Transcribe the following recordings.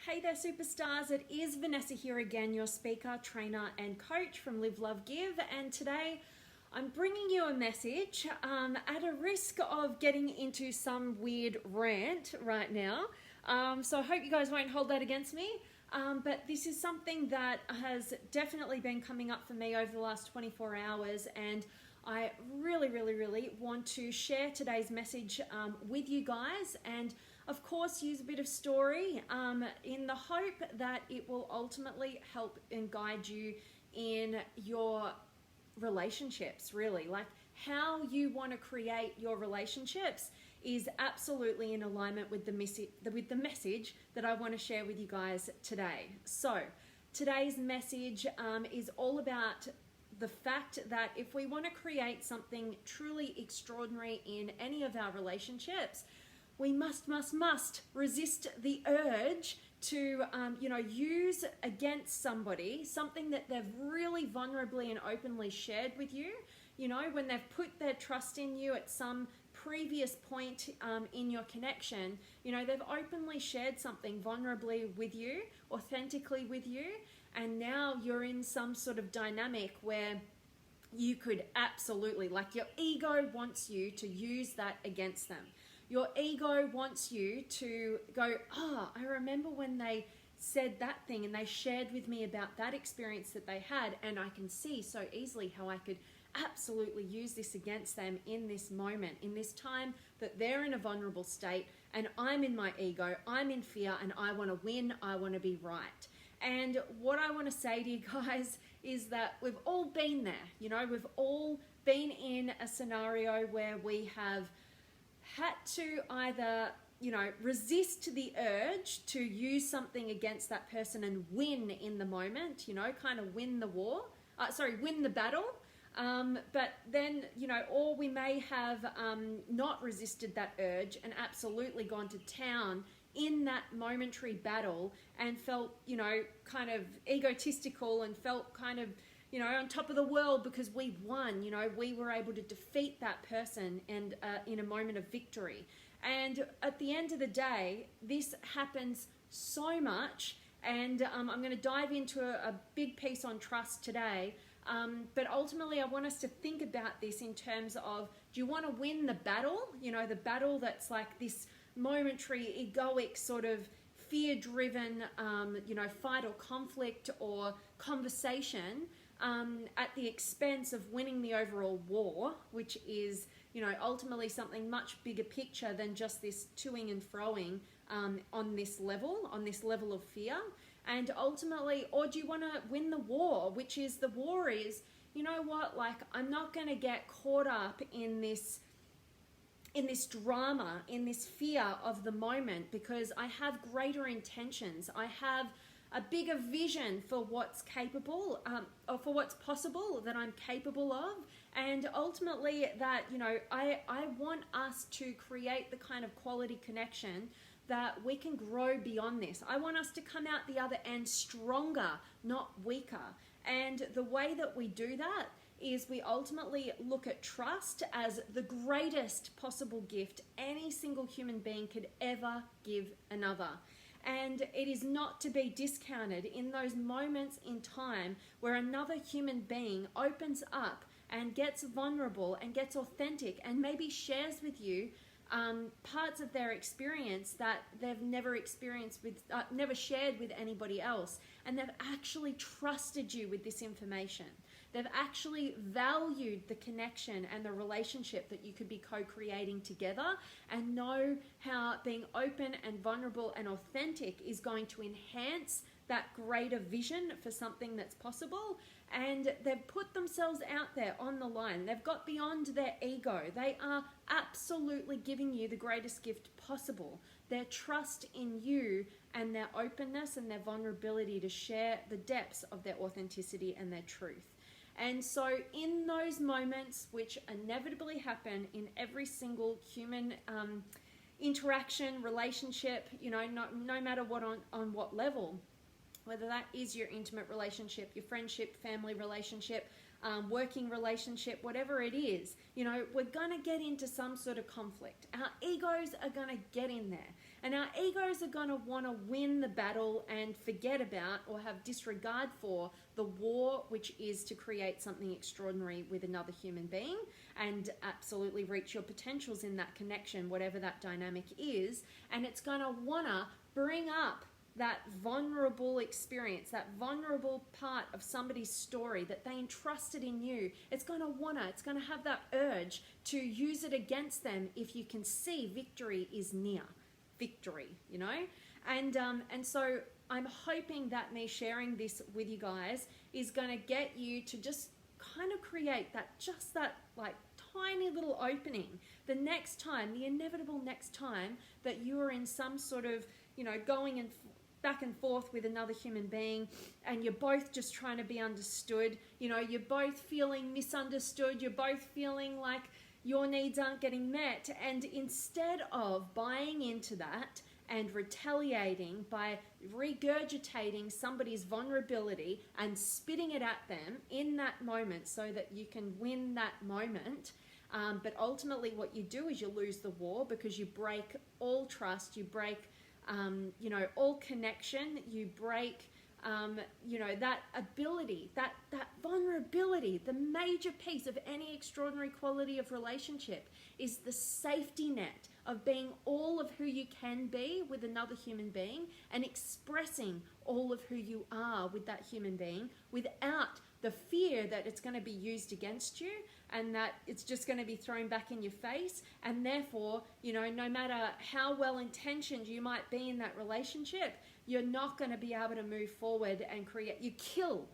Hey there, superstars. It is Vanessa here again, your speaker, trainer, and coach from Live, Love, Give. And today I'm bringing you a message at a risk of getting into some weird rant right now. So I hope you guys won't hold that against me. But this is something that has definitely been coming up for me over the last 24 hours. And I really want to share today's message with you guys, and of course use a bit of story in the hope that it will ultimately help and guide you in your relationships. Really, like how you want to create your relationships is absolutely in alignment with the message that I want to share with you guys today. So today's message is all about the fact that if we want to create something truly extraordinary in any of our relationships, we must resist the urge to, use against somebody something that they've really vulnerably and openly shared with you. You know, when they've put their trust in you at some previous point in your connection, you know, they've openly shared something vulnerably with you, authentically with you, and now you're in some sort of dynamic where you could absolutely, like, your ego wants you to use that against them. Your ego wants you to go, I remember when they said that thing and they shared with me about that experience that they had, and I can see so easily how I could absolutely use this against them in this moment, in this time that they're in a vulnerable state, and I'm in my ego, I'm in fear, and I want to win, I want to be right. And what I want to say to you guys is that we've all been there. You know, we've all been in a scenario where we have had to either, resist the urge to use something against that person and win in the moment, kind of win the win the battle. But then, or we may have not resisted that urge and absolutely gone to town in that momentary battle and felt, kind of egotistical and felt kind of, on top of the world because we won, we were able to defeat that person and in a moment of victory. And at the end of the day, this happens so much. And I'm going to dive into a big piece on trust today. But ultimately, I want us to think about this in terms of, do you want to win the battle? The battle that's like this momentary, egoic sort of fear-driven, fight or conflict or conversation at the expense of winning the overall war, which is, ultimately something much bigger picture than just this toing and froing on this level of fear. And ultimately, or do you want to win the war, which is, the war is, I'm not going to get caught up in this drama, in this fear of the moment, because I have greater intentions. I have a bigger vision for what's capable, or for what's possible that I'm capable of. And ultimately that, I want us to create the kind of quality connection that we can grow beyond this. I want us to come out the other end stronger, not weaker. And the way that we do that is we ultimately look at trust as the greatest possible gift any single human being could ever give another. And it is not to be discounted in those moments in time where another human being opens up and gets vulnerable and gets authentic and maybe shares with you parts of their experience that they've never experienced with, never shared with anybody else. And they've actually trusted you with this information. They've actually valued the connection and the relationship that you could be co-creating together, and know how being open and vulnerable and authentic is going to enhance that greater vision for something that's possible. And they've put themselves out there on the line. They've got beyond their ego. They are absolutely giving you the greatest gift possible. Their trust in you and their openness and their vulnerability to share the depths of their authenticity and their truth. And so in those moments, which inevitably happen in every single human interaction, relationship, no matter what on what level, whether that is your intimate relationship, your friendship, family relationship, working relationship, whatever it is, we're going to get into some sort of conflict. Our egos are going to get in there, and our egos are going to want to win the battle and forget about or have disregard for the war, which is to create something extraordinary with another human being and absolutely reach your potentials in that connection, whatever that dynamic is. And it's going to want to bring up that vulnerable experience, that vulnerable part of somebody's story that they entrusted in you. It's going to have that urge to use it against them if you can see victory is near. Victory, And so I'm hoping that me sharing this with you guys is going to get you to just kind of create that like tiny little opening the next time, the inevitable next time that you are in some sort of, going and back and forth with another human being, and you're both just trying to be understood. You're both feeling misunderstood. You're both feeling like your needs aren't getting met. And instead of buying into that and retaliating by regurgitating somebody's vulnerability and spitting it at them in that moment so that you can win that moment, but ultimately what you do is you lose the war, because you break all trust, you break all connection, you break, that ability, that vulnerability. The major piece of any extraordinary quality of relationship is the safety net of being all of who you can be with another human being and expressing all of who you are with that human being without the fear that it's going to be used against you and that it's just going to be thrown back in your face. And therefore, no matter how well intentioned you might be in that relationship, you're not going to be able to move forward and you kill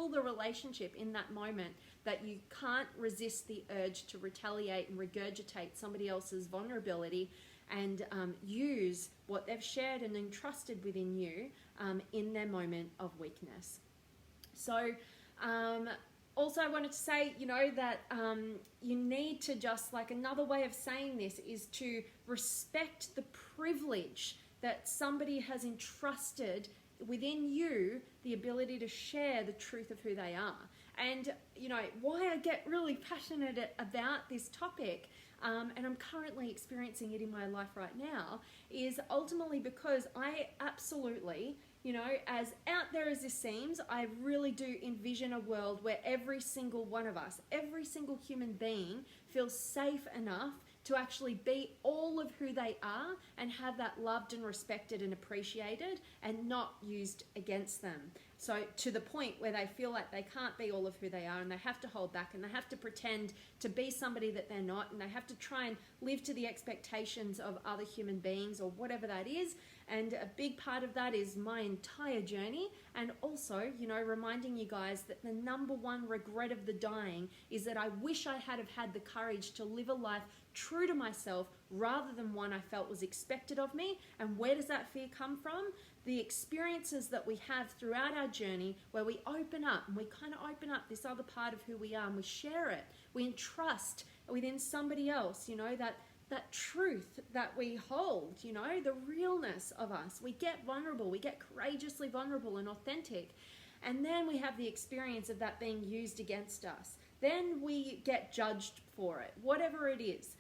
the relationship in that moment, that you can't resist the urge to retaliate and regurgitate somebody else's vulnerability and use what they've shared and entrusted within you in their moment of weakness. So also I wanted to say, that you need to just, like, another way of saying this is to respect the privilege that somebody has entrusted within you the ability to share the truth of who they are. And, why I get really passionate about this topic, and I'm currently experiencing it in my life right now, is ultimately because I absolutely, as out there as this seems, I really do envision a world where every single one of us, every single human being feels safe enough to actually be all of who they are and have that loved and respected and appreciated and not used against them. So to the point where they feel like they can't be all of who they are and they have to hold back and they have to pretend to be somebody that they're not, and they have to try and live to the expectations of other human beings or whatever that is. And a big part of that is my entire journey, and also, reminding you guys that the number one regret of the dying is that I wish I had have had the courage to live a life true to myself rather than one I felt was expected of me. And where does that fear come from? The experiences that we have throughout our journey, where we open up and we kind of open up this other part of who we are and we share it. We entrust within somebody else, that truth that we hold, the realness of us. We get vulnerable, we get courageously vulnerable and authentic. And then we have the experience of that being used against us. Then we get judged for it, whatever it is,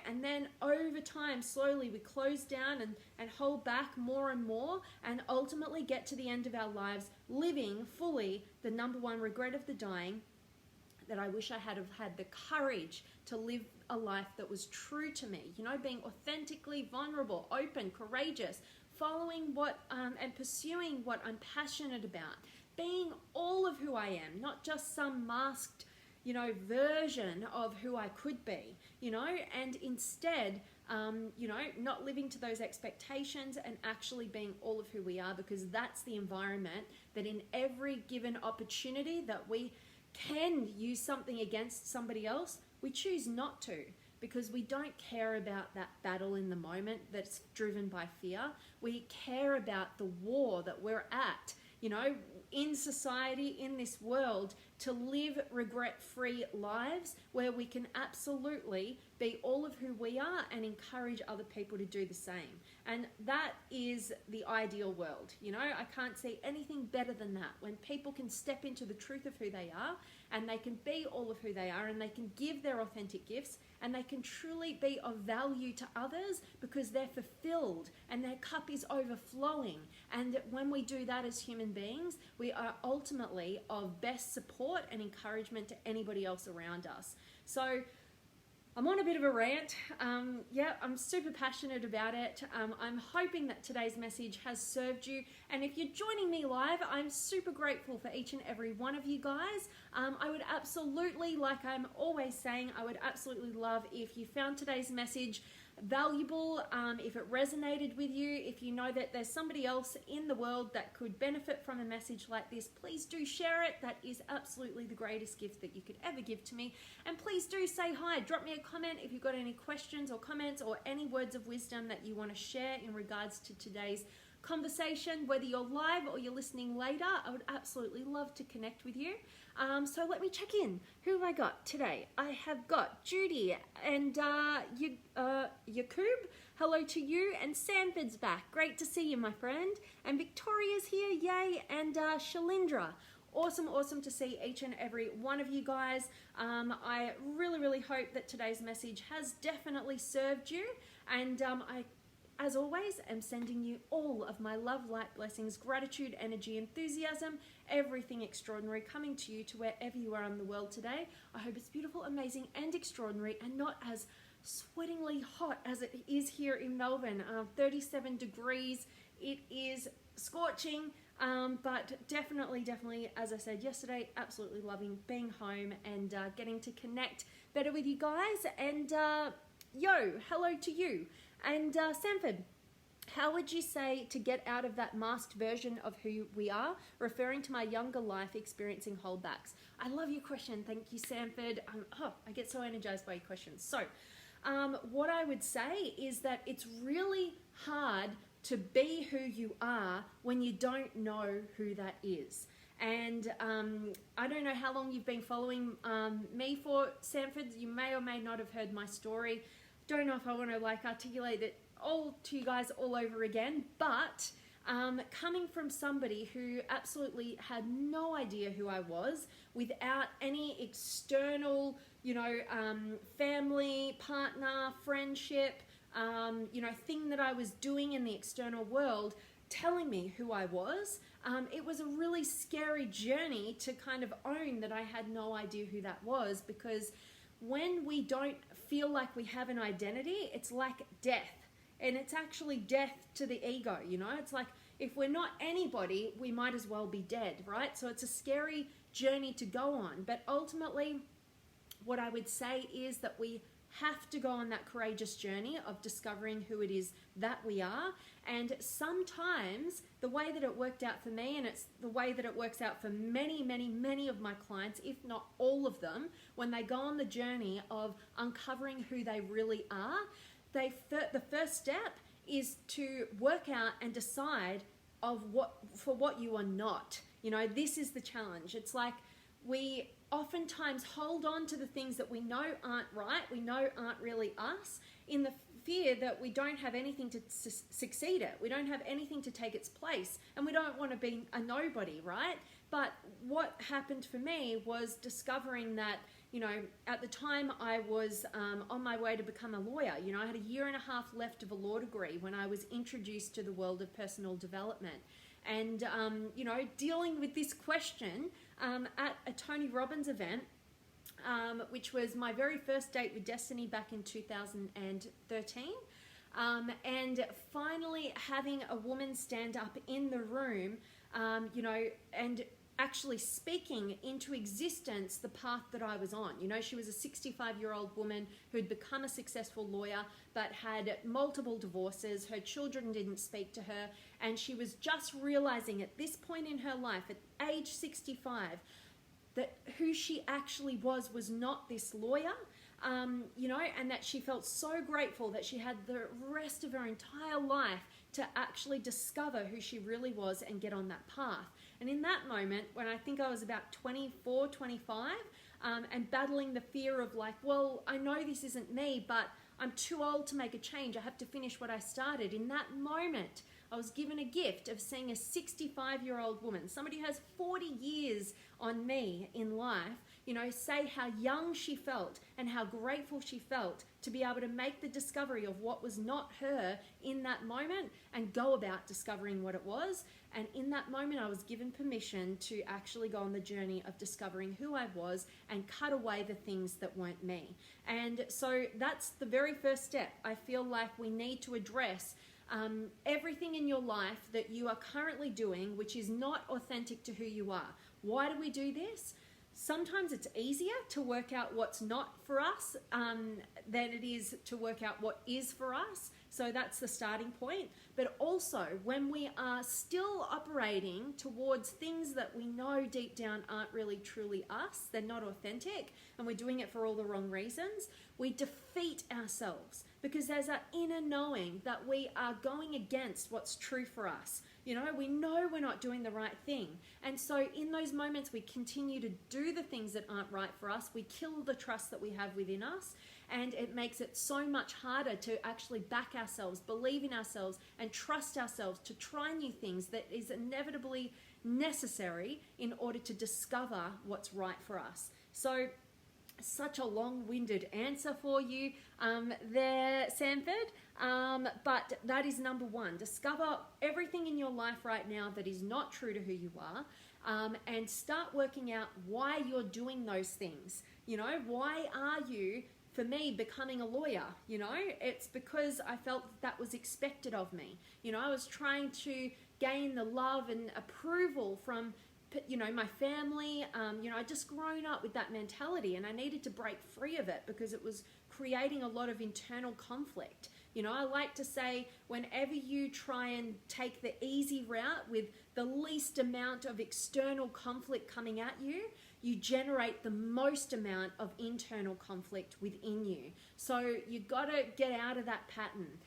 and then over time, slowly we close down and hold back more and more, and ultimately get to the end of our lives living fully the number one regret of the dying, that I wish I had have had the courage to live a life that was true to me, being authentically vulnerable, open, courageous, following what and pursuing what I'm passionate about, being all of who I am, not just some masked version of who I could be, and instead, not living to those expectations and actually being all of who we are, because that's the environment that in every given opportunity that we can use something against somebody else, we choose not to, because we don't care about that battle in the moment that's driven by fear. We care about the war that we're at in society, in this world, to live regret-free lives where we can absolutely be all of who we are and encourage other people to do the same. And that is the ideal world. I can't see anything better than that, when people can step into the truth of who they are and they can be all of who they are and they can give their authentic gifts and they can truly be of value to others because they're fulfilled and their cup is overflowing. And when we do that as human beings, we are ultimately of best support and encouragement to anybody else around us. So I'm on a bit of a rant. I'm super passionate about it. I'm hoping that today's message has served you. And if you're joining me live, I'm super grateful for each and every one of you guys. I would absolutely, like I'm always saying, I would absolutely love if you found today's message valuable, if it resonated with you, if you know that there's somebody else in the world that could benefit from a message like this, please do share it. That is absolutely the greatest gift that you could ever give to me. And please do say hi, drop me a comment if you've got any questions or comments or any words of wisdom that you want to share in regards to today's conversation, whether you're live or you're listening later. I would absolutely love to connect with you. So let me check in. Who have I got today? I have got Judy and Yakub. Hello to you. And Sanford's back. Great to see you, my friend. And Victoria's here. Yay. And Shalindra. Awesome to see each and every one of you guys. I really hope that today's message has definitely served you. And I, as always, am sending you all of my love, light, blessings, gratitude, energy, enthusiasm, everything extraordinary coming to you to wherever you are in the world today. I hope it's beautiful, amazing, and extraordinary, and not as sweatingly hot as it is here in Melbourne. 37 degrees. It is scorching, but definitely, as I said yesterday, absolutely loving being home and getting to connect better with you guys. And hello to you. And Sanford, how would you say to get out of that masked version of who we are, referring to my younger life experiencing holdbacks? I love your question. Thank you, Sanford. I get so energized by your questions. So what I would say is that it's really hard to be who you are when you don't know who that is. And I don't know how long you've been following me for, Sanford. You may or may not have heard my story. Don't know if I want to articulate it all to you guys all over again, but coming from somebody who absolutely had no idea who I was, without any external, family, partner, friendship, thing that I was doing in the external world telling me who I was, it was a really scary journey to kind of own that I had no idea who that was, because when we don't feel like we have an identity, it's like death. And it's actually death to the ego, It's like, if we're not anybody, we might as well be dead, right? So it's a scary journey to go on. But ultimately, what I would say is that we have to go on that courageous journey of discovering who it is that we are. And sometimes the way that it worked out for me, and it's the way that it works out for many of my clients, if not all of them, when they go on the journey of uncovering who they really are, the first step is to work out and decide for what you are not. This is the challenge. It's like we oftentimes hold on to the things that we know aren't right, we know aren't really us, in the fear that we don't have anything to succeed at, we don't have anything to take its place, and we don't want to be a nobody, right? But what happened for me was discovering that, at the time I was on my way to become a lawyer. I had a 1.5 years left of a law degree when I was introduced to the world of personal development. And, dealing with this question at a Tony Robbins event, which was my very first date with Destiny back in 2013. And finally having a woman stand up in the room, and actually speaking into existence the path that I was on. She was a 65-year-old woman who'd become a successful lawyer, but had multiple divorces. Her children didn't speak to her, and she was just realizing at this point in her life, at age 65, that who she actually was not this lawyer, and that she felt so grateful that she had the rest of her entire life to actually discover who she really was and get on that path. And in that moment, when I think I was about 24, 25, and battling the fear of like, well, I know this isn't me, but I'm too old to make a change. I have to finish what I started. In that moment, I was given a gift of seeing a 65-year-old woman, somebody who has 40 years on me in life, say how young she felt and how grateful she felt to be able to make the discovery of what was not her in that moment and go about discovering what it was. And in that moment, I was given permission to actually go on the journey of discovering who I was and cut away the things that weren't me. And so that's the very first step. I feel like we need to address everything in your life that you are currently doing, which is not authentic to who you are. Why do we do this? Sometimes it's easier to work out what's not for us than it is to work out what is for us. So that's the starting point. But also, when we are still operating towards things that we know deep down aren't really truly us, they're not authentic, and we're doing it for all the wrong reasons, we defeat ourselves because there's that inner knowing that we are going against what's true for us. We know we're not doing the right thing. And so in those moments, we continue to do the things that aren't right for us. We kill the trust that we have within us. And it makes it so much harder to actually back ourselves, believe in ourselves, and trust ourselves to try new things that is inevitably necessary in order to discover what's right for us. So such a long-winded answer for you there, Sanford. But that is number one. Discover everything in your life right now that is not true to who you are, and start working out why you're doing those things. Why are you, for me, becoming a lawyer? It's because I felt that was expected of me. I was trying to gain the love and approval from my family. I'd just grown up with that mentality, and I needed to break free of it because it was creating a lot of internal conflict. I like to say, whenever you try and take the easy route with the least amount of external conflict coming at you, you generate the most amount of internal conflict within you. So you got to get out of that pattern.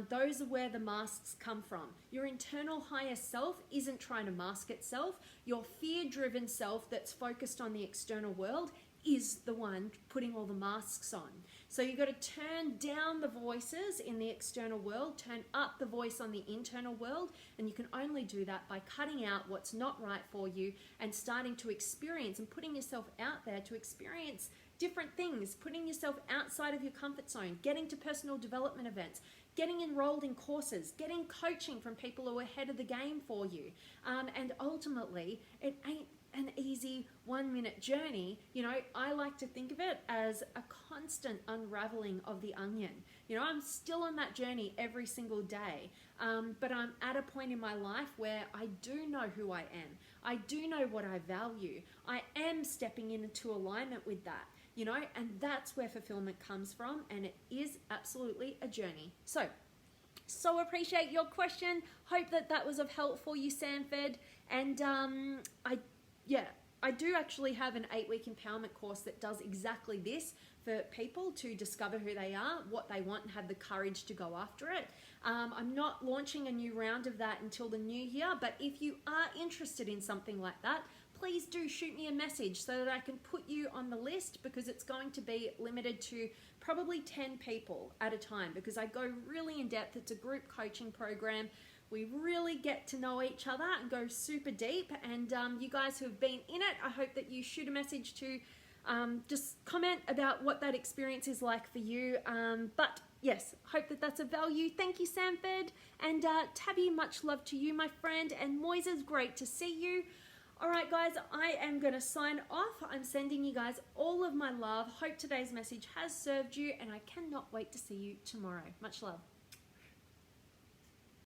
Those are where the masks come from. Your internal higher self isn't trying to mask itself. Your fear-driven self that's focused on the external world is the one putting all the masks on. So you've got to turn down the voices in the external world, turn up the voice on the internal world, and you can only do that by cutting out what's not right for you and starting to experience and putting yourself out there to experience different things, putting yourself outside of your comfort zone, getting to personal development events, getting enrolled in courses, getting coaching from people who are ahead of the game for you. And ultimately, it ain't an easy 1-minute journey. I like to think of it as a constant unraveling of the onion. I'm still on that journey every single day, but I'm at a point in my life where I do know who I am. I do know what I value. I am stepping into alignment with that, and that's where fulfillment comes from, and it is absolutely a journey. So appreciate your question. Hope that was of help for you, Sanford. And I do actually have an 8-week empowerment course that does exactly this for people to discover who they are, what they want, and have the courage to go after it. I'm not launching a new round of that until the new year, but if you are interested in something like that, please do shoot me a message so that I can put you on the list, because it's going to be limited to probably 10 people at a time, because I go really in depth. It's a group coaching program. We really get to know each other and go super deep. And you guys who have been in it, I hope that you shoot a message to just comment about what that experience is like for you. But yes, hope that's of value. Thank you, Sanford. And Tabby, much love to you, my friend. And Moises, great to see you. All right, guys, I am going to sign off. I'm sending you guys all of my love. Hope today's message has served you, and I cannot wait to see you tomorrow. Much love.